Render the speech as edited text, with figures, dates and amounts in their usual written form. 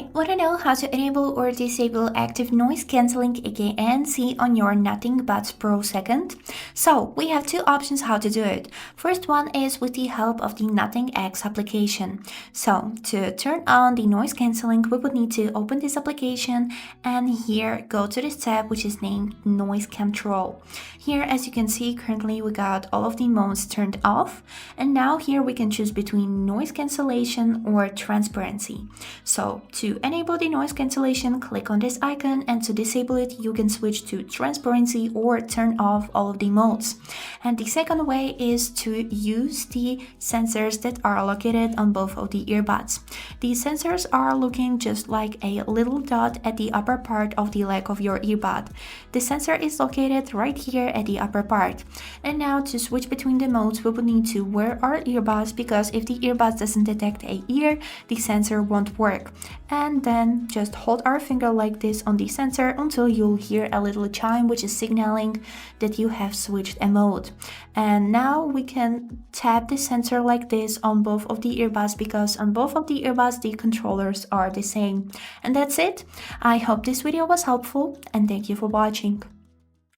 Hi, want to know how to enable or disable active noise cancelling aka ANC on your Nothing Buds Pro 2nd? So, we have two options how to do it. First one is with the help of the Nothing X application. So, to turn on the noise cancelling, we would need to open this application and here go to this tab which is named Noise Control. Here, as you can see, currently we got all of the modes turned off, and now here we can choose between noise cancellation or transparency. So to enable the noise cancellation, click on this icon, and to disable it, you can switch to transparency or turn off all of the modes. And the second way is to use the sensors that are located on both of the earbuds. These sensors are looking just like a little dot at the upper part of the leg of your earbud. The sensor is located right here at the upper part. And now to switch between the modes, we will need to wear our earbuds, because if the earbuds doesn't detect a ear, the sensor won't work. And then just hold our finger like this on the sensor until you'll hear a little chime which is signaling that you have switched a mode. And now we can tap the sensor like this on both of the earbuds, because on both of the earbuds the controllers are the same. And that's it. I hope this video was helpful and thank you for watching.